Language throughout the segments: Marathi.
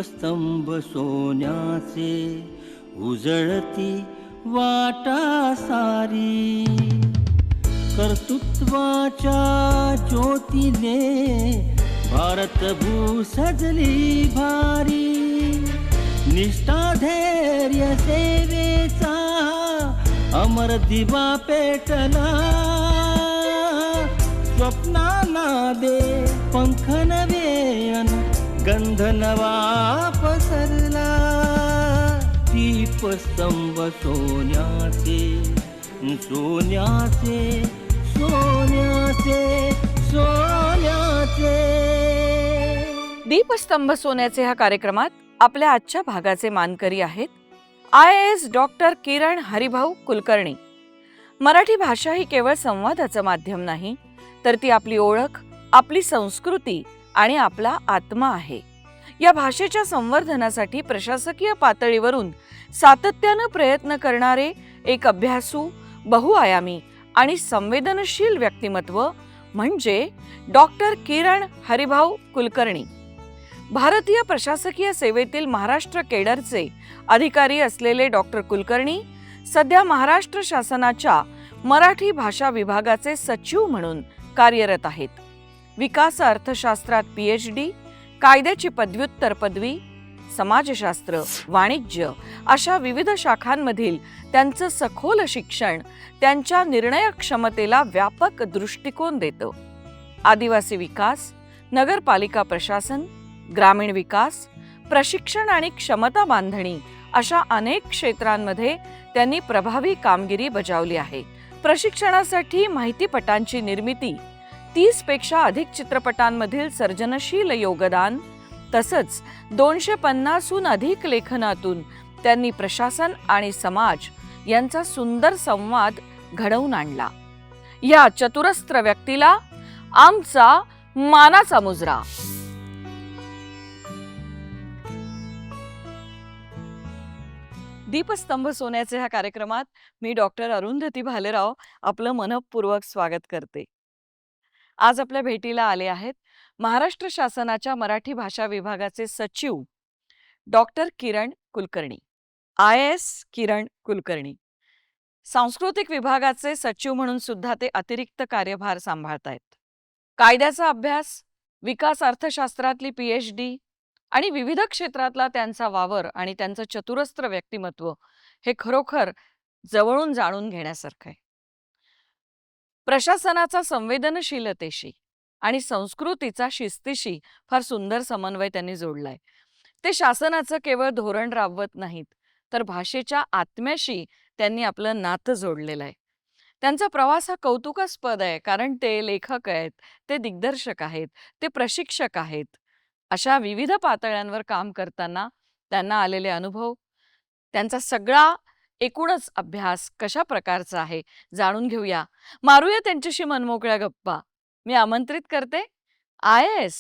दीपस्तंभ सोन्याचे उजळती वाटा सारी, कर्तृत्वाच्या ज्योतीने भारतभू सजली भारी, निष्ठा धैर्य सेवेचा अमर दिवा पेटला, स्वप्नांना दे पंख नवे अन गंध नवा पसरला, दीपस्तंभ सोन्याचे सोन्याचे सोन्याचे सोन्याचे. दीपस्तंभ सोन्याचे ह्या कार्यक्रमात आपल्या आजच्या भागाचे मानकरी आहेत IAS डॉक्टर किरण हरिभाऊ कुलकर्णी. मराठी भाषा ही केवळ संवादाचं माध्यम नाही, तर ती आपली ओळख, आपली संस्कृती आणि आपला आत्मा आहे. या भाषेच्या संवर्धनासाठी प्रशासकीय पातळीवरून सातत्यानं प्रयत्न करणारे एक अभ्यासू, बहुआयामी आणि संवेदनशील व्यक्तिमत्व म्हणजे डॉक्टर किरण हरिभाऊ कुलकर्णी. भारतीय प्रशासकीय सेवेतील महाराष्ट्र केडरचे अधिकारी असलेले डॉक्टर कुलकर्णी सध्या महाराष्ट्र शासनाच्या मराठी भाषा विभागाचे सचिव म्हणून कार्यरत आहेत. विकास अर्थशास्त्रात PhD, कायद्याची पदव्युत्तर पदवी, समाजशास्त्र, वाणिज्य अशा विविध शाखांमधील त्यांचं सखोल शिक्षण त्यांच्या निर्णय क्षमतेला व्यापक दृष्टिकोन देतं. आदिवासी विकास, नगरपालिका प्रशासन, ग्रामीण विकास, प्रशिक्षण आणि क्षमता बांधणी अशा अनेक क्षेत्रांमध्ये त्यांनी प्रभावी कामगिरी बजावली आहे. प्रशिक्षणासाठी माहितीपटांची निर्मिती, 30 पेक्षा अधिक चित्रपटांमधील सर्जनशील योगदान तसंच 250हून अधिक लेखनातून त्यांनी प्रशासन आणि समाज यांचा सुंदर संवाद घडवून आणला. या चतुरस्त्र व्यक्तीला आमचा मानाचा मुजरा. दीपस्तंभ सोन्याचे ह्या कार्यक्रमात मी डॉक्टर अरुंधती भालेराव आपलं मनःपूर्वक स्वागत करते. आज आपल्या भेटीला आले आहेत महाराष्ट्र शासनाच्या मराठी भाषा विभागाचे सचिव डॉक्टर किरण कुलकर्णी. IAS किरण कुलकर्णी. सांस्कृतिक विभागाचे सचिव म्हणून सुद्धा ते अतिरिक्त कार्यभार सांभाळतायत. कायद्याचा अभ्यास, विकास अर्थशास्त्रातली PhD आणि विविध क्षेत्रातला त्यांचा वावर आणि त्यांचं चतुरस्त्र व्यक्तिमत्व हे खरोखर जवळून जाणून घेण्यासारखं आहे. प्रशासनाचा संवेदनशीलतेशी आणि संस्कृतीचा शिस्तीशी फार सुंदर समन्वय त्यांनी जोडलाय. ते शासनाचं केवळ धोरण राबवत नाहीत, तर भाषेच्या आत्म्याशी त्यांनी आपलं नातं जोडलेलं आहे. त्यांचा प्रवास हा कौतुकास्पद आहे, कारण ते लेखक आहेत, ते दिग्दर्शक आहेत, ते प्रशिक्षक आहेत. अशा विविध पातळ्यांवर काम करताना त्यांना आलेले अनुभव, त्यांचा सगळा एकूणच अभ्यास कशा प्रकारचा आहे जाणून घेऊया. मारूया त्यांच्याशी मनमोकळ्या गप्पा. मी आमंत्रित करते IAS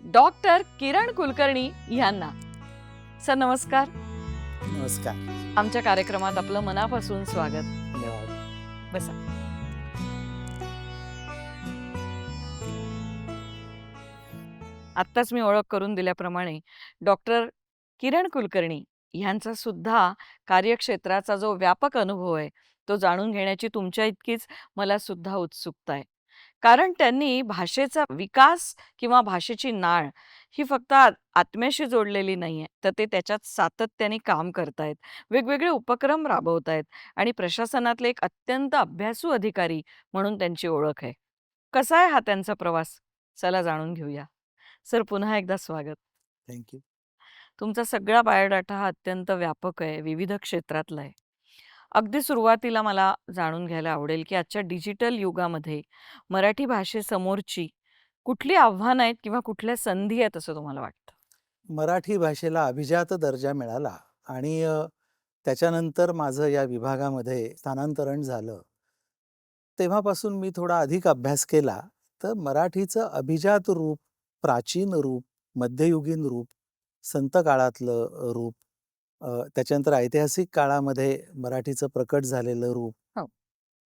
डॉक्टर किरण कुलकर्णी यांना. सर नमस्कार. नमस्कार. आमच्या कार्यक्रमात आपलं मनापासून स्वागत. धन्यवाद. बसा. आत्ताच मी ओळख करून दिल्याप्रमाणे डॉक्टर किरण कुलकर्णी यांचा सुद्धा कार्यक्षेत्राचा जो व्यापक अनुभव आहे तो जाणून घेण्याची तुमच्या इतकीच मला सुद्धा उत्सुकता आहे. कारण त्यांनी भाषेचा विकास किंवा भाषेची नाळ ही फक्त आत्म्याशी जोडलेली नाहीये, तर ते त्याच्यात सातत्याने काम करतायत, वेगवेगळे उपक्रम राबवतायत आणि प्रशासनातले एक अत्यंत अभ्यासू अधिकारी म्हणून त्यांची ओळख आहे. कसा आहे हा त्यांचा प्रवास? चला जाणून घेऊया. सर पुन्हा एकदा स्वागत. थँक्यू. तुमचा सगळा बायोडाटा हा अत्यंत व्यापक आहे, विविध क्षेत्रातला आहे. अगदी सुरुवातीला मला जाणून घ्यायला आवडेल की आजच्या डिजिटल युगामध्ये मराठी भाषेसमोरची कुठली आव्हानं आहेत किंवा कुठल्या संधी आहेत असं तुम्हाला वाटतं? मराठी भाषेला अभिजात दर्जा मिळाला आणि त्याच्यानंतर माझं या विभागामध्ये स्थानांतरण झालं. तेव्हापासून मी थोडा अधिक अभ्यास केला, तर मराठीचं अभिजात रूप, प्राचीन रूप, मध्ययुगीन रूप, संत काळातलं रूप, त्याच्यानंतर ऐतिहासिक काळामध्ये मराठीचं प्रकट झालेलं रूप, हो.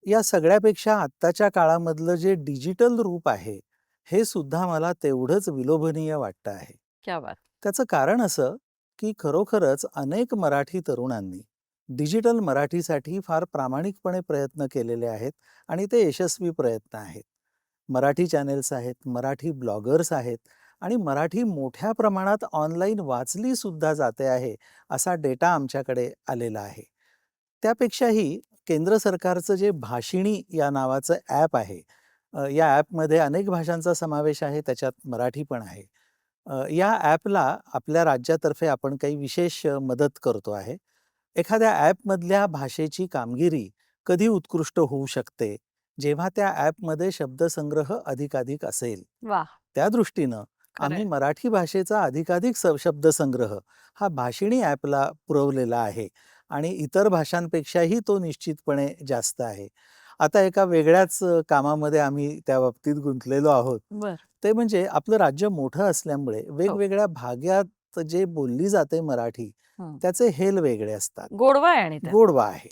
या सगळ्यापेक्षा आत्ताच्या काळामधलं जे डिजिटल रूप आहे, हे सुद्धा मला तेवढंच विलोभनीय वाटतं आहे. क्या बात. त्याचं कारण असं की खरोखरच अनेक मराठी तरुणांनी डिजिटल मराठीसाठी फार प्रामाणिकपणे प्रयत्न केलेले आहेत आणि ते यशस्वी प्रयत्न आहेत. मराठी चॅनेल्स आहेत, मराठी ब्लॉगर्स आहेत आणि मराठी मोठ्या प्रमाणात ऑनलाईन वाचली सुद्धा जाते आहे, असा डेटा आमच्याकडे आलेला आहे. त्यापेक्षाही केंद्र सरकारचं जे भाषिणी या नावाचं ॲप आहे, या ॲपमध्ये अनेक भाषांचा समावेश आहे, त्याच्यात मराठी पण आहे. या ॲपला आपल्या राज्यातर्फे आपण काही विशेष मदत करतो आहे. एखाद्या ॲपमधल्या भाषेची कामगिरी कधी उत्कृष्ट होऊ शकते, जेव्हा त्या ॲपमध्ये शब्दसंग्रह अधिकाधिक असेल. वा. त्या दृष्टीनं आम्ही खरंय. मराठी भाषेचा अधिकाधिक शब्दसंग्रह हा भाषिणी ॲपला पुरवलेला आहे आणि इतर भाषांपेक्षाही तो निश्चितपणे जास्त आहे. आता एका वेगळ्याच कामामध्ये आम्ही त्या बाबतीत गुंतलेलो आहोत. बर. ते म्हणजे आपलं राज्य मोठं असल्यामुळे हो. वेगवेगळ्या भागात जे बोलली जाते मराठी, हं. त्याचे हेल वेगळे असतात. गोडवा आहे आणि त्यात. गोडवा आहे.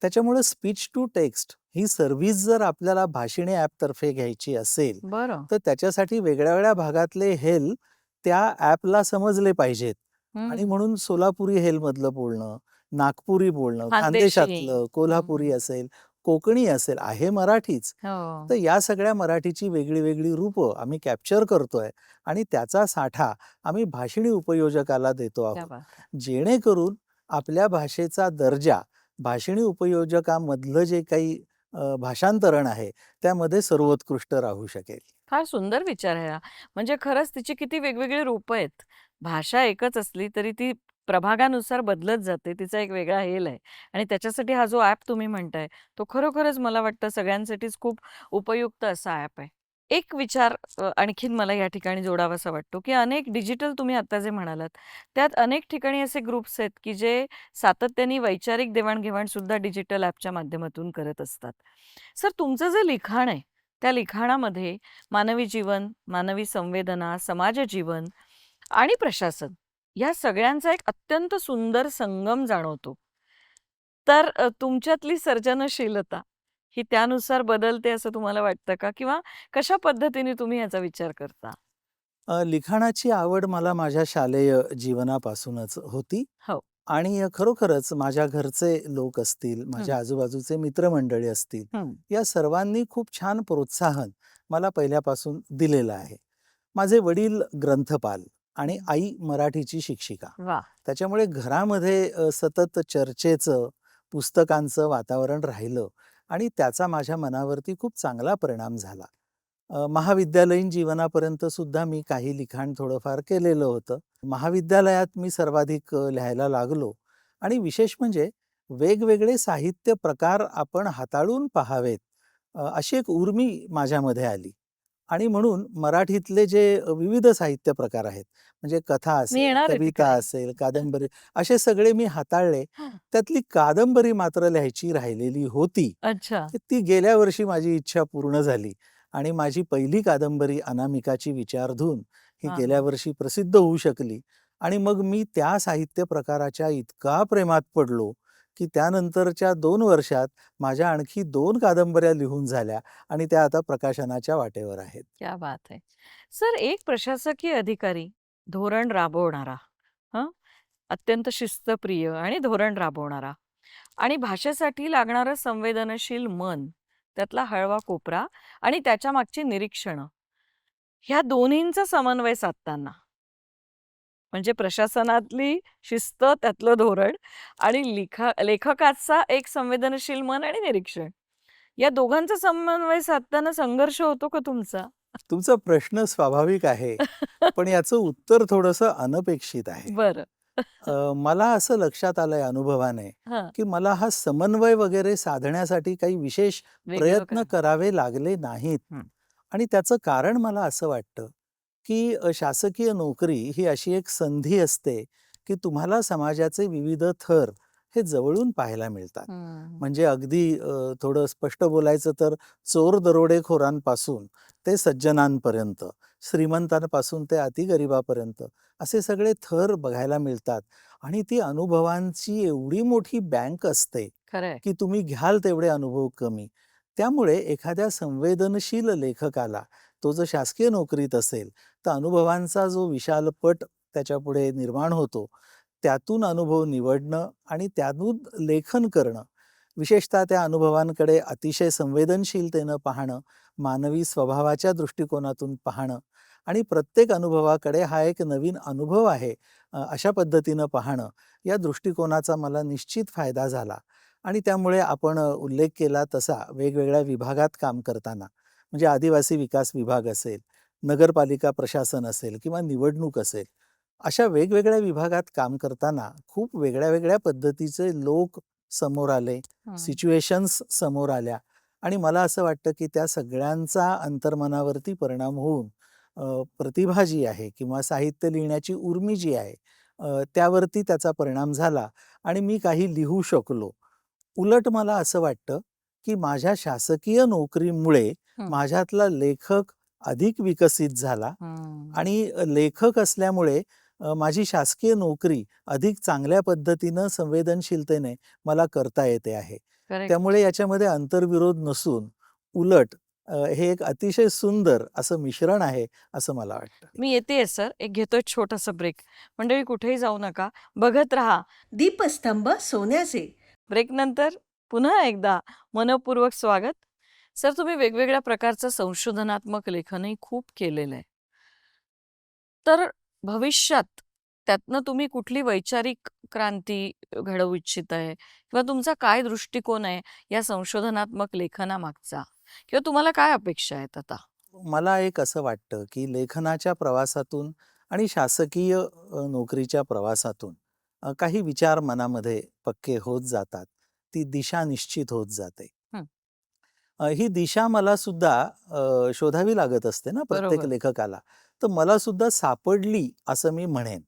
त्याच्यामुळे स्पीच टू टेक्स्ट ही सर्व्हिस जर आपल्याला भाषिणी ॲपतर्फे घ्यायची असेल, बरं. तर त्याच्यासाठी वेगळ्या-वेगळ्या भागातले हेल त्या ॲपला समजले पाहिजेत आणि हं. म्हणून सोलापुरी हेलमधलं बोलणं, नागपुरी बोलणं, खानदेशी. खानदेशातलं, कोल्हापुरी असेल, कोकणी असेल, आहे मराठीच. हो. तर या सगळ्या मराठीची वेगळी-वेगळी रूपं आम्ही कॅप्चर करतोय आणि त्याचा साठा आम्ही भाषिणी उपयोजकाला देतो क्या आहोत. बात है. जेणेकरून आपल्या भाषेचा दर्जा भाषिणी उपयोजकामधलं जे काही भाषांतरण आहे, त्यामध्ये सर्वोत्कृष्ट राहू शकेल. फार सुंदर विचार आहे हा. म्हणजे खरंच तिची किती वेगवेगळी रूपं आहेत. भाषा एकच असली तरी ती प्रभागानुसार बदलत जाते. तिचा एक वेगळा हेल आहे आणि त्याच्यासाठी हा जो ॲप तुम्ही म्हणताय, तो खरोखरच मला वाटतं सगळ्यांसाठीच खूप उपयुक्त असा ॲप आहे. एक विचार आणखीन मला या ठिकाणी जोडावासा वाटतो, की अनेक डिजिटल तुम्ही आता जे म्हणालात, त्यात अनेक ठिकाणी असे ग्रुप्स आहेत, की जे सातत्याने वैचारिक देवाण सुद्धा डिजिटल ॲपच्या माध्यमातून करत असतात. सर तुमचं जे लिखाण आहे, त्या लिखाणामध्ये मानवी जीवन, मानवी संवेदना, समाज जीवन आणि प्रशासन या सगळ्यांचा एक अत्यंत सुंदर संगम जाणवतो. तर तुमच्यातली सर्जनशीलता ही त्यानुसार बदलते असं तुम्हाला वाटतं का? किंवा कशा पद्धतीने तुम्ही याचा विचार करता? लिखाणाची आवड मला माझ्या शालेय जीवनापासूनच होती हो. आणि खरोखरच माझ्या घरचे लोक असतील, हं, माझ्या आजूबाजूचे मित्रमंडळी असतील, हं. या सर्वांनी खूप छान प्रोत्साहन मला पहिल्यापासून दिलेलं आहे. माझे वडील ग्रंथपाल आणि आई मराठीची शिक्षिका. वाह! त्याच्यामुळे घरामध्ये सतत चर्चेचं, पुस्तकांचं वातावरण राहिलं आणि त्याचा माझ्या मनावरती खूप चांगला परिणाम झाला. महाविद्यालयीन जीवनापर्यंत सुद्धा मी काही लिखाण थोडंफार केलेलं होतं. महाविद्यालयात मी सर्वाधिक लिहायला लागलो आणि विशेष म्हणजे वेगवेगळे साहित्य प्रकार आपण हाताळून पाहावेत, अशी एक उर्मी माझ्यामध्ये आली आणि म्हणून मराठीतले जे विविध साहित्य प्रकार आहेत, म्हणजे कथा मी असेल, येणार आहे कविता तिकडे. असेल, कादंबरी, असे सगळे मी हाताळले. त्यातली कादंबरी मात्र लिहायची राहिलेली होती. अच्छा. तर ती गेल्या वर्षी माझी इच्छा पूर्ण झाली आणि माझी पहिली कादंबरी अनामिकाची विचारधून ही हां, गेल्या हां. वर्षी प्रसिद्ध होऊ शकली आणि मग मी त्या साहित्य प्रकाराच्या इतका प्रेमात पडलो, की त्यानंतरच्या 2 वर्षात माझ्या आणखी 2 कादंबऱ्या लिहून झाल्या आणि त्या आता प्रकाशनाच्या वाटेवर आहेत. क्या बात है! सर एक प्रशासकीय अधिकारी, धोरण राबवणारा, हं, अत्यंत शिस्तप्रिय आणि धोरण राबवणारा आणि भाषेसाठी लागणारं संवेदनशील मन, त्यातला हळवा कोपरा आणि त्याच्या मागची निरीक्षणं, ह्या दोन्हींचा समन्वय साधताना म्हणजे प्रशासनातली शिस्त, त्यातलं धोरण आणि लेखकाचा एक संवेदनशील मन आणि निरीक्षण. या दोघांचा समन्वय साधताना संघर्ष होतो का तुमचा? तुमचा प्रश्न स्वाभाविक आहे, पण याचं उत्तर थोडंसं अनपेक्षित आहे. बरं. मला असं लक्षात आलंय अनुभवाने, हां, की मला हा समन्वय वगैरे साधण्यासाठी काही विशेष वेगळं प्रयत्न काय? करावे लागले नाहीत. हं. आणि त्याचं कारण मला असं वाटतं, की शासकीय नोकरी ही अशी एक संधी असते, की तुम्हाला समाजाचे विविध थर हे जवळून पाहायला मिळतात. हं. म्हणजे अगदी थोडं स्पष्ट बोलायचं तर चोर दरोडेखोरांपासून ते सज्जनांपर्यंत, श्रीमंतांपासून ते अतिगरिबापर्यंत असे सगळे थर बघायला मिळतात आणि ती अनुभवांची एवढी मोठी बँक असते, खरंय. की तुम्ही घ्याल तेवढे अनुभव कमी. त्यामुळे एखाद्या संवेदनशील लेखकाला, तो जर शासकीय नोकरीत असेल, तर अनुभवांचा जो विशाल पट त्याच्यापुढे निर्माण होतो, त्यातून अनुभव निवडणं आणि त्यातून लेखन करणं, विशेषतः त्या अनुभवांकडे अतिशय संवेदनशीलतेनं पाहणं, मानवी स्वभावाच्या दृष्टिकोनातून पाहणं आणि प्रत्येक अनुभवाकडे हा एक नवीन अनुभव आहे अशा पद्धतीनं पाहणं, या दृष्टिकोनाचा मला निश्चित फायदा झाला. आणि त्यामुळे आपण उल्लेख केला तसा वेगवेगळ्या विभागात काम करताना, म्हणजे आदिवासी विकास विभाग असेल, नगरपालिका प्रशासन असेल किंवा निवडणूक असेल, अशा वेगवेगळ्या विभागात काम करताना खूप वेगळ्या-वेगळ्या पद्धतीचे लोक समोर आले, हं. सिच्युएशन्स समोर आल्या आणि मला असं वाटतं, की त्या सगळ्यांचा अंतर्मनावरती परिणाम होऊन प्रतिभा जी आहे किंवा साहित्य लिहिण्याची उर्मी जी आहे त्यावरती त्याचा परिणाम झाला आणि मी काही लिहू शकलो. उलट मला असं वाटतं, की माझ्या शासकीय नोकरीमुळे हं. माझ्यातला लेखक अधिक विकसित झाला हं. आणि लेखक असल्यामुळे माझी शासकीय नोकरी अधिक चांगल्या पद्धतीनं संवेदनशीलतेने मला करता येते आहे. करेक्ट. त्यामुळे याच्यामध्ये अंतर्विरोध नसून उलट हे एक अतिशय सुंदर असं मिश्रण आहे, असं मला वाटतं. मी येतेय सर. एक घेतोय छोटासा ब्रेक. मंडळी कुठेही जाऊ नका. बघत राहा. दीपस्तंभ सोन्याचे. ब्रेकनंतर पुन्हा एकदा मनःपूर्वक स्वागत. सर, तुम्ही वेगवेगळ्या प्रकारचं संशोधनात्मक लेखनही खूप केलेलं आहे. तर भविष्यात त्यातनं तुम्ही कुठली वैचारिक क्रांती घडवू इच्छिताय किंवा तुमचा काय दृष्टिकोन आहे या संशोधनात्मक लेखनामागचा? किंवा तुम्हाला काय अपेक्षा आहेत आता? मला एक असं वाटतं, की लेखनाच्या प्रवासातून आणि शासकीय नोकरीच्या प्रवासातून काही विचार मनामध्ये पक्के होत जातात. ती दिशा निश्चित होत जाते. हं. ही दिशा मला सुद्धा शोधावी लागत असते ना प्रत्येक बरोबर. लेखकाला. तर मला सुद्धा सापडली असं मी म्हणेन.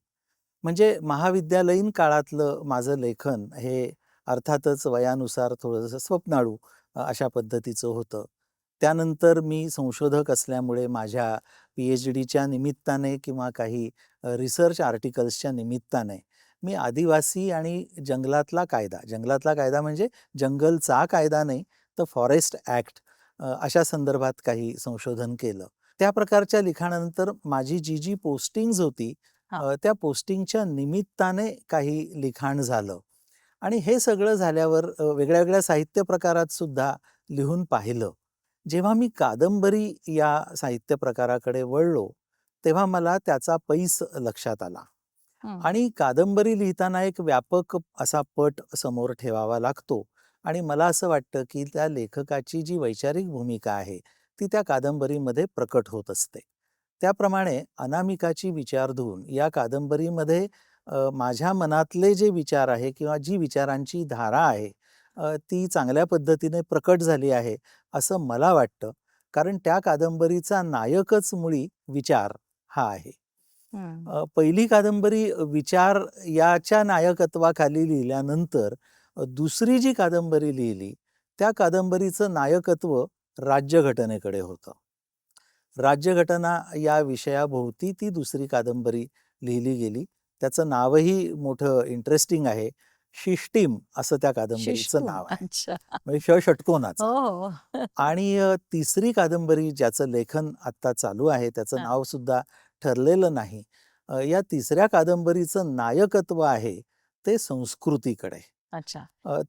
म्हणजे महाविद्यालयीन काळातलं माझं लेखन हे अर्थातच वयानुसार थोडंसं स्वप्नाळू अशा पद्धतीचं होतं. त्यानंतर मी संशोधक असल्यामुळे माझ्या पी-एच-डीच्या निमित्ताने किंवा काही रिसर्च आर्टिकल्सच्या निमित्ताने मी आदिवासी आणि जंगलातला कायदा म्हणजे जंगलचा कायदा नाही, तर फॉरेस्ट ॲक्ट अशा संदर्भात काही संशोधन केलं. त्या प्रकारच्या लिखाणानंतर माझी जी पोस्टिंग्ज होती हां. त्या पोस्टिंगच्या निमित्ताने काही लिखाण झालं आणि हे सगळं झाल्यावर वेगळ्या-वेगळ्या साहित्य प्रकारात सुद्धा लिहून पाहिलं. जेव्हा मी कादंबरी या साहित्य प्रकाराकडे वळलो, तेव्हा मला त्याचा पैस लक्षात आला. हं. आणि कादंबरी लिहिताना एक व्यापक असा पट समोर ठेवावा लागतो आणि मला असं वाटतं, की त्या लेखकाची जी वैचारिक भूमिका आहे, ती त्या कादंबरीमध्ये प्रकट होत असते. त्याप्रमाणे अनामिकाची विचारधून या कादंबरीमध्ये माझ्या मनातले जे विचार आहे किंवा जी विचारांची धारा आहे ती चांगल्या पद्धतीने प्रकट झाली आहे, असं मला वाटतं. कारण त्या कादंबरीचा नायकच मुळी विचार हा आहे. हं. पहिली कादंबरी विचार याच्या नायकत्वाखाली लिहिल्यानंतर दुसरी जी कादंबरी लिहिली, त्या कादंबरीचं नायकत्व राज्यघटनेकडे होतं. राज्यघटना या विषयाभोवती ती दुसरी कादंबरी लिहिली गेली. त्याचं नावही मोठं इंटरेस्टिंग आहे. शिष्टीम असं त्या कादंबरीचं शिष्टू. नाव आहे. अच्छा. म्हणजे षटकोनाचा. हो, हो. आणि तिसरी कादंबरी ज्याचं लेखन आत्ता चालू आहे, त्याचं हां. नाव सुद्धा ठरलेलं नाही. या तिसऱ्या कादंबरीचं नायकत्व आहे ते संस्कृतीकडे. अच्छा.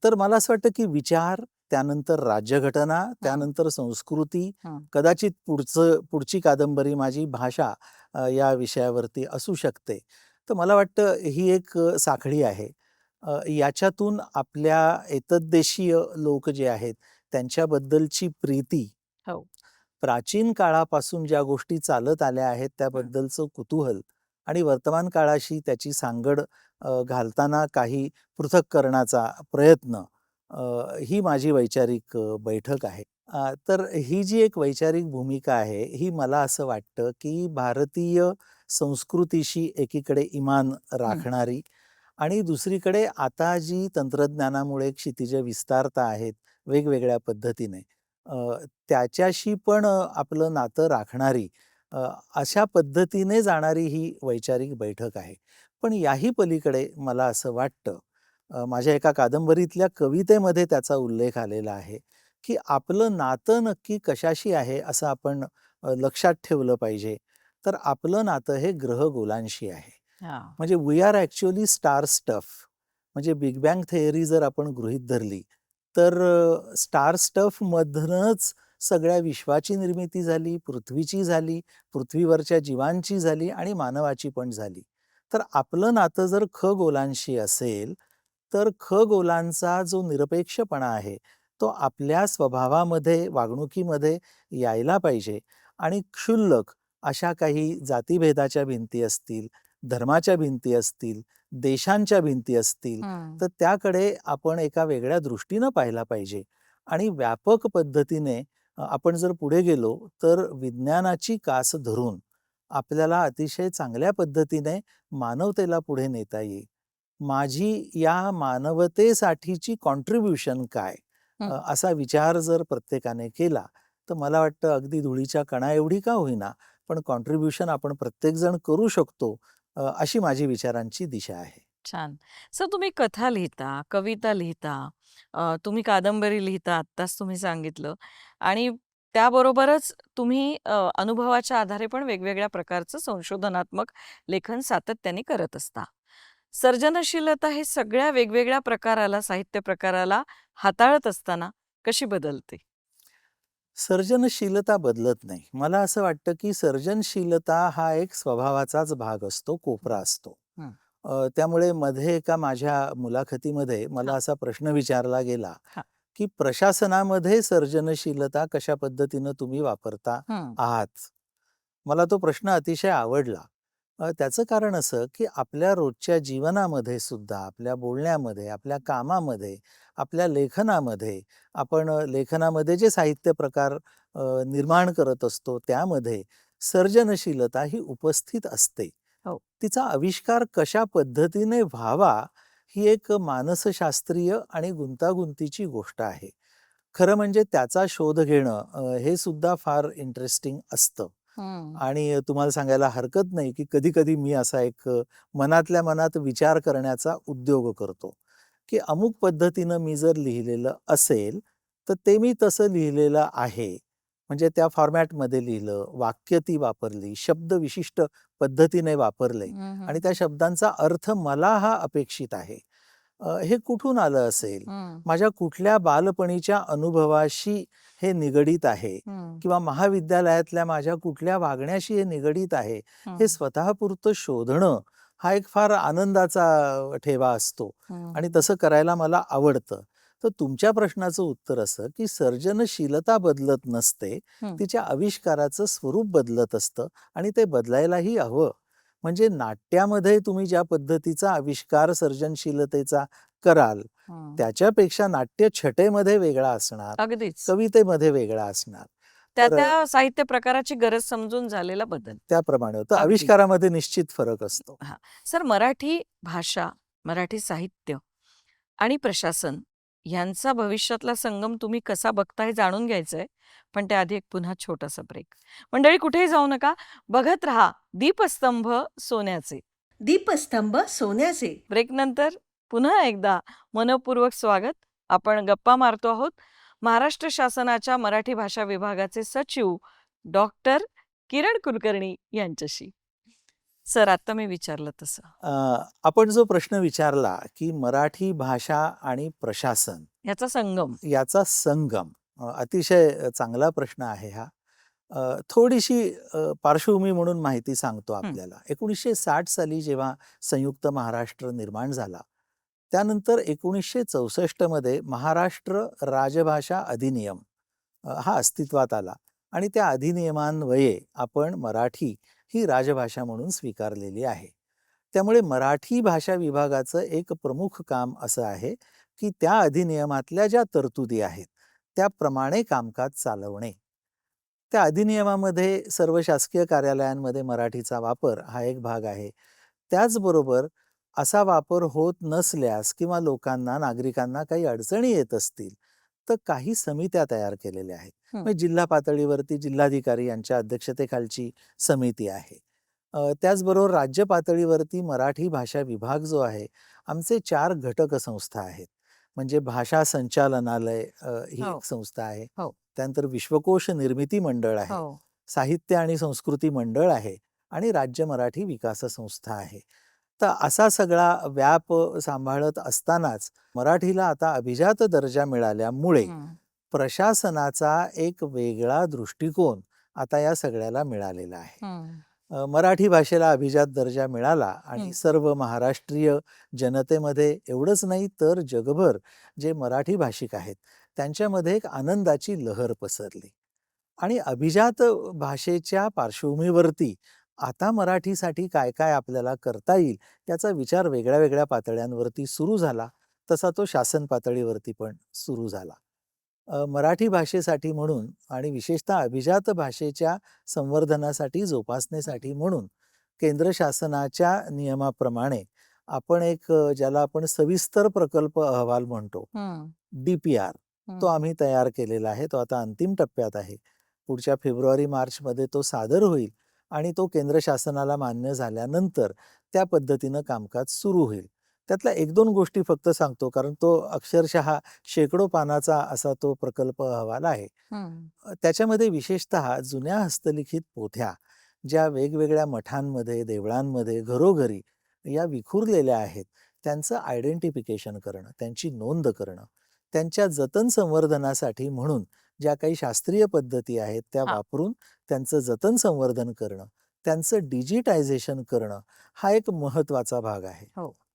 तर मला असं वाटतं की विचार, त्यानंतर राज्यघटना, हं. त्यानंतर संस्कृती, हं. कदाचित पुढची कादंबरी माझी भाषा या विषयावरती असू शकते. तर मला वाटतं ही एक साखळी आहे. याच्यातून आपल्या एतद्देशीय लोक जे आहेत त्यांच्याबद्दलची प्रीती, हो. प्राचीन काळापासून ज्या गोष्टी चालत आल्या आहेत हं. त्याबद्दलचं कुतूहल आणि वर्तमान काळाशी त्याची सांगड घालताना काही पृथक्करणाचा प्रयत्न ही माझी वैचारिक बैठक आहे. तर ही जी एक वैचारिक भूमिका आहे, ही मला असं वाटतं की भारतीय संस्कृतीशी एकीकडे इमान राखणारी आणि दुसरीकडे आता जी तंत्रज्ञानामुळे क्षितिजे विस्तारता आहेत वेगवेगळ्या पद्धतीने, त्याच्याशी पण आपलं नातं राखणारी अशा पद्धतीने जाणारी ही वैचारिक बैठक आहे. पण याही पलीकडे मला असं वाटतं, माझ्या एका कादंबरीतल्या कवितेमध्ये त्याचा उल्लेख आलेला आहे, की आपलं नातं नक्की कशाशी आहे असं आपण लक्षात ठेवलं पाहिजे. तर आपलं नातं हे ग्रहगोलांशी आहे. हा. म्हणजे we are actually star stuff. म्हणजे बिग बँग थिअरी जर आपण गृहीत धरली, तर स्टार स्टफमधूनच सगळ्या विश्वाची निर्मिती झाली, पृथ्वीची झाली, पृथ्वीवरच्या जीवांची झाली आणि मानवाची पण झाली. तर आपलं नातं जर खगोलांशी असेल, तर खगोलांचा जो निरपेक्षपणा आहे, तो आपल्या स्वभावामध्ये, वागणुकीमध्ये यायला पाहिजे आणि क्षुल्लक अशा काही जातीभेदाच्या भिंती असतील, धर्माच्या भिंती असतील, देशांच्या भिंती असतील, हम्म. तर त्याकडे आपण एका वेगळ्या दृष्टीनं पाहिला पाहिजे आणि व्यापक पद्धतीने आपण जर पुढे गेलो, तर विज्ञानाची कास धरून आपल्याला अतिशय चांगल्या पद्धतीने मानवतेला पुढे नेता येईल. माझी या मानवतेसाठीची कॉन्ट्रिब्युशन काय? असा विचार जर प्रत्येकाने केला, तर मला वाटतं अगदी धुळीच्या कणा एवढी का होईना, पण कॉन्ट्रिब्युशन आपण प्रत्येकजण करू शकतो, अशी माझी विचारांची दिशा आहे. छान. सर, तुम्ही कथा लिहिता, कविता लिहिता, तुम्ही कादंबरी लिहिता, आत्ताच तुम्ही सांगितलं, आणि त्याबरोबरच तुम्ही अनुभवाच्या आधारे पण वेगवेगळ्या प्रकारचं संशोधनात्मक लेखन सातत्याने करत असता. सर्जनशीलता हे सगळ्या वेगवेगळ्या प्रकाराला, साहित्य प्रकाराला हाताळत असताना कशी बदलते? सर्जनशीलता बदलत नाही. मला असं वाटतं, की सर्जनशीलता हा एक स्वभावाचाच भाग असतो, कोपरा असतो. हं. त्यामुळे मध्ये एका माझ्या मुलाखतीमध्ये मला हां. असा प्रश्न विचारला गेला, हां. की प्रशासनामध्ये सर्जनशीलता कशा पद्धतीनं तुम्ही वापरता हं. आहात? मला तो प्रश्न अतिशय आवडला. त्याचं कारण असं, की आपल्या रोजच्या जीवनामध्ये सुद्धा, आपल्या बोलण्यामध्ये, आपल्या कामामध्ये, आपल्या लेखनामध्ये, आपण लेखनामध्ये जे साहित्य प्रकार निर्माण करत असतो, त्यामध्ये सर्जनशीलता ही उपस्थित असते. हो. तिचा आविष्कार कशा पद्धतीने व्हावा, ही एक मानसशास्त्रीय आणि गुंतागुंतीची गोष्ट आहे. खरं म्हणजे त्याचा शोध घेणं हे सुद्धा फार इंटरेस्टिंग असतं. हं. आणि तुम्हाला सांगायला हरकत नाही, की कधी-कधी मी असा एक मनातल्या मनात विचार करण्याचा उद्योग करतो, की अमुक पद्धतीनं मी जर लिहिलेलं असेल, तर ते मी तसं लिहिलेलं आहे. म्हणजे त्या फॉर्मॅटमध्ये लिहिलं, वाक्य ती वापरली, शब्द विशिष्ट पद्धतीने वापरले हं, हं, आणि त्या शब्दांचा अर्थ मला हा अपेक्षित आहे. हे कुठून आलं असेल? हं, माझ्या कुठल्या बालपणीच्या अनुभवाशी हे निगडीत आहे? हं, किंवा महाविद्यालयातल्या माझ्या कुठल्या वागण्याशी हे निगडीत आहे, हे हं, स्वतःपुरतं शोधणं हा एक फार आनंदाचा ठेवा असतो हं, आणि तसं करायला मला आवडतं. तर तुमच्या प्रश्नाचं उत्तर असं, की सर्जनशीलता बदलत नसते, हं. तिच्या आविष्काराचं स्वरूप बदलत असतं आणि ते बदलायलाही हवं. म्हणजे नाट्यामध्ये तुम्ही ज्या पद्धतीचा आविष्कार सर्जनशीलतेचा कराल, हं. त्याच्यापेक्षा नाट्यछटेमध्ये वेगळा असणार, अगदीच. कवितेमध्ये वेगळा असणार. त्या तर त्या साहित्य प्रकाराची गरज समजून झालेला बदल. त्याप्रमाणे होतं. अगदी. आविष्कारामध्ये निश्चित फरक असतो. हां. सर, मराठी भाषा, मराठी साहित्य आणि प्रशासन यांचा भविष्यातला संगम तुम्ही कसा बघता हे जाणून घ्यायचंय. पण त्याआधी एक पुन्हा छोटासा ब्रेक. मंडळी, कुठेही जाऊ नका. बघत राहा दीपस्तंभ सोन्याचे. दीपस्तंभ सोन्याचे. ब्रेकनंतर पुन्हा एकदा मनःपूर्वक स्वागत. आपण गप्पा मारतो आहोत महाराष्ट्र शासनाच्या मराठी भाषा विभागाचे सचिव डॉक्टर किरण कुलकर्णी यांच्याशी. सर, आता मी विचारलं तसं आपण जो प्रश्न विचारला, की मराठी भाषा आणि प्रशासन याचा संगम. याचा संगम, अतिशय चांगला प्रश्न आहे हा. थोडीशी पार्श्वभूमी म्हणून माहिती सांगतो हं. आपल्याला. 1960 साली जेव्हा संयुक्त महाराष्ट्र निर्माण झाला, त्यानंतर 1964 मध्ये महाराष्ट्र राजभाषा अधिनियम हा अस्तित्वात आला आणि त्या अधिनियमान्वये आपण मराठी ही राजभाषा म्हणून स्वीकारलेली आहे. त्यामुळे मराठी भाषा विभागाचं एक प्रमुख काम असं आहे, की त्या अधिनियमातल्या ज्या तरतुदी आहेत, त्याप्रमाणे कामकाज चालवणे. त्या अधिनियमामध्ये सर्व शासकीय कार्यालयांमध्ये मराठीचा वापर हा एक भाग आहे. त्याचबरोबर असा वापर होत नसल्यास किंवा लोकांना, नागरिकांना काही अडचणी येत असतील, तर काही समित्या तयार केलेल्या आहेत. हं. म्हणजे जिल्हा पातळीवरती जिल्हाधिकारी यांच्या अध्यक्षतेखालची समिती आहे. त्याचबरोबर राज्य पातळीवरती मराठी भाषा विभाग जो आहे, आमचे 4 घटक संस्था आहेत. म्हणजे भाषा संचालनालय ही हो. एक संस्था आहे. हो. त्यानंतर विश्वकोश निर्मिती मंडळ आहे. हो. साहित्य आणि संस्कृती मंडळ आहे आणि राज्य मराठी विकास संस्था आहे. तर असा सगळा व्याप सांभाळत असतानाच मराठीला आता अभिजात दर्जा मिळाल्यामुळे प्रशासनाचा एक वेगळा दृष्टिकोन आता या सगळ्याला मिळालेला आहे. मराठी भाषेला अभिजात दर्जा मिळाला आणि सर्व महाराष्ट्रीय जनतेमध्ये एवढंच नाही तर जगभर जे मराठी भाषिक आहेत त्यांच्यामध्ये एक आनंदाची लहर पसरली. आणि अभिजात भाषेच्या पार्श्वभूमीवरती आता मराठीसाठी काय काय आपल्याला करता येईल याचा विचार वेगळ्या वेगळ्या पातळ्यांवरती सुरू झाला. तसा तो शासन पातळीवरती पण सुरू झाला. मराठी भाषेसाठी म्हणून आणि विशेषतः अभिजात भाषेच्या संवर्धनासाठी जोपासनेसाठी म्हणून केंद्र शासनाच्या नियमाप्रमाणे आपण एक ज्याला आपण सविस्तर प्रकल्प अहवाल म्हणतो, DPR, तो आम्ही तयार केलेला आहे. तो आता अंतिम टप्प्यात आहे. पुढच्या फेब्रुवारी-मार्चमध्ये तो सादर होईल आणि तो केंद्र शासनाला मान्य झाल्यानंतर त्या पद्धतीनं कामकाज सुरू होईल. त्यातल्या 1-2 गोष्टी फक्त सांगतो कारण तो अक्षरशः शेकडो पानाचा असा तो प्रकल्प अहवाल आहे. त्याच्यामध्ये विशेषतः जुन्या हस्तलिखित पोथ्या ज्या वेगवेगळ्या मठांमध्ये, देवळांमध्ये, घरोघरी या विखुरलेल्या आहेत, त्यांचं आयडेंटिफिकेशन करणं, त्यांची नोंद करणं, त्यांच्या जतन संवर्धनासाठी म्हणून ज्या काही शास्त्रीय पद्धती आहेत त्या वापरून त्यांचं जतन संवर्धन करणं, त्यांचं डिजिटायझेशन करणं हा एक महत्त्वाचा भाग आहे.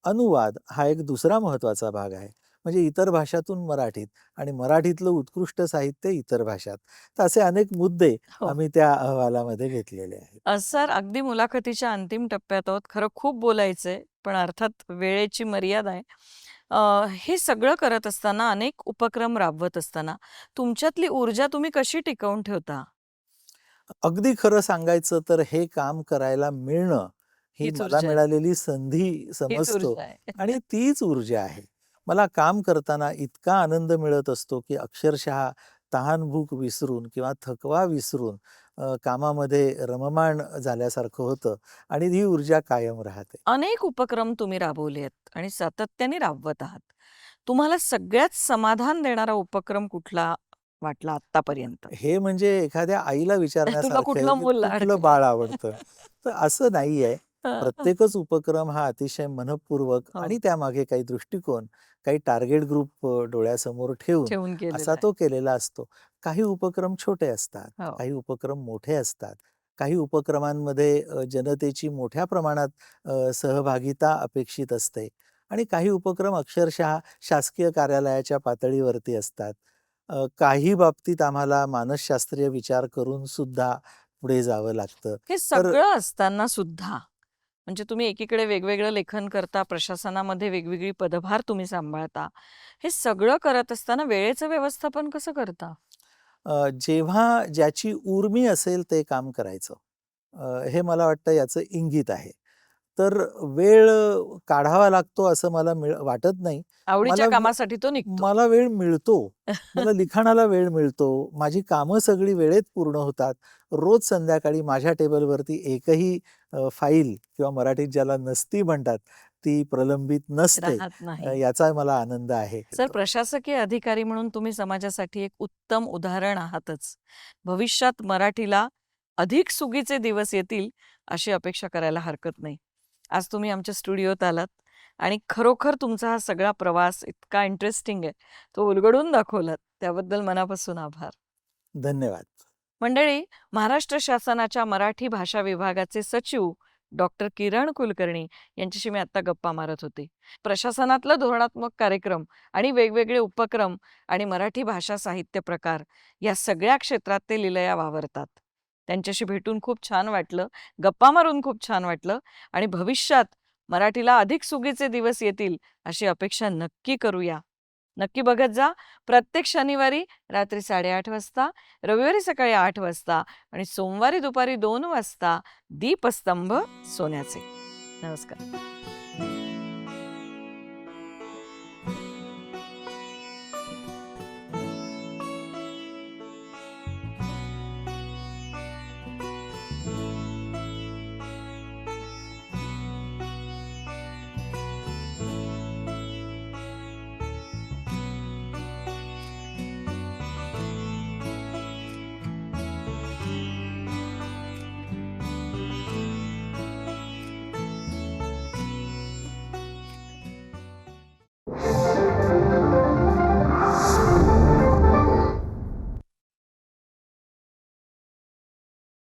अनुवाद हा एक दुसरा महत्त्वाचा भाग आहे. म्हणजे इतर भाषातून मराठीत आणि मराठीतलं उत्कृष्ट साहित्य इतर भाषात. तर असे अनेक मुद्दे आम्ही त्या अहवालामध्ये घेतलेले आहेत. सर, अगदी मुलाखतीच्या अंतिम टप्प्यात आहोत. खरं खूप बोलायचंय पण अर्थात वेळेची मर्यादा आहे. हे सगळं करत असताना, अनेक उपक्रम राबवत असताना तुमच्यातली ऊर्जा तुम्ही कशी टिकवून ठेवता? अगदी खरं सांगायचं तर हे काम करायला मिळणं ही हीच मला ऊर्जा आहे. मिळालेली संधी हीच समजतो ऊर्जा आहे. आणि तीच ऊर्जा आहे. मला काम करताना इतका आनंद मिळत असतो की अक्षरशः तहान-भूक विसरून किंवा थकवा विसरून कामामध्ये रममाण झाल्यासारखं होतं आणि ही ऊर्जा कायम राहते. अनेक उपक्रम तुम्ही राबवले आहेत आणि सातत्याने राबवत आहात. तुम्हाला सगळ्यात समाधान देणारा उपक्रम कुठला वाटला आतापर्यंत? हे म्हणजे एखाद्या आईला तुला विचारण्यासारखं आहे कुठलं की मूल कुठलं लाडकं? बाळ आवडतं. तर असं नाहीये. हं. प्रत्येकच उपक्रम हा अतिशय मनःपूर्वक हो. आणि त्यामागे काही दृष्टिकोन, काही टार्गेट ग्रुप डोळ्यासमोर ठेवून ठेवून केलेला असा आहे. तो केलेला असतो. काही उपक्रम छोटे असतात, हो. काही उपक्रम मोठे असतात. काही उपक्रमांमध्ये जनतेची मोठ्या प्रमाणात सहभागिता अपेक्षित असते आणि काही उपक्रम अक्षरशः शासकीय कार्यालयाच्या पातळीवरती असतात. काही बाबतीत आम्हाला मानसशास्त्रीय विचार करून सुद्धा पुढे जावं लागतं. हे तर सगळं असताना सुद्धा म्हणजे तुम्ही एकीकडे वेगवेगळं लेखन करता, प्रशासनामध्ये वेगवेगळी पदभार तुम्ही सांभाळता. हे सगळं करत असताना वेळेचं व्यवस्थापन कसं करता? जेव्हा ज्याची उर्मी असेल ते काम करायचं. हे मला वाटतं याचं इंगित आहे. तर वेळ काढावा लागतो असं मला वाटत नाही. आवडीच्या मला कामासाठी तो निघतो. मला वेळ मिळतो. मला लिखाणाला वेळ मिळतो. माझी कामं सगळी वेळेत पूर्ण होतात. रोज संध्याकाळी माझ्या टेबलवरती एकही फाईल किंवा मराठीत ज्याला नसती म्हणतात, ती प्रलंबित नसते. राहत नाही. याचा मला आनंद आहे. सर, प्रशासकीय अधिकारी म्हणून तुम्ही समाजासाठी एक उत्तम उदाहरण आहातच. भविष्यात मराठीला अधिक सुगीचे दिवस येतील अशी अपेक्षा करायला हरकत नाही. आज तुम्ही आमच्या स्टुडिओत आलात आणि खरोखर तुमचा हा सगळा प्रवास इतका इंटरेस्टिंग आहे, तो उलगडून दाखवलात. त्याबद्दल मनापासून आभार. धन्यवाद. मंडळी, महाराष्ट्र शासनाच्या मराठी भाषा विभागाचे सचिव डॉक्टर किरण कुलकर्णी यांच्याशी मी आत्ता गप्पा मारत होते. प्रशासनातलं धोरणात्मक कार्यक्रम आणि वेगवेगळे उपक्रम आणि मराठी भाषा साहित्य प्रकार या सगळ्या क्षेत्रात ते लिलया वावरतात. त्यांच्याशी भेटून खूप छान वाटलं, गप्पा मारून खूप छान वाटलं आणि भविष्यात मराठीला अधिक सुगीचे दिवस येतील अशी अपेक्षा नक्की करूया. नक्की बघत जा. प्रत्येक शनिवारी रात्री 8:30 वाजता, रविवारी सकाळी 8 वाजता आणि सोमवारी दुपारी 2 वाजता दीपस्तंभ सोन्याचे. नमस्कार.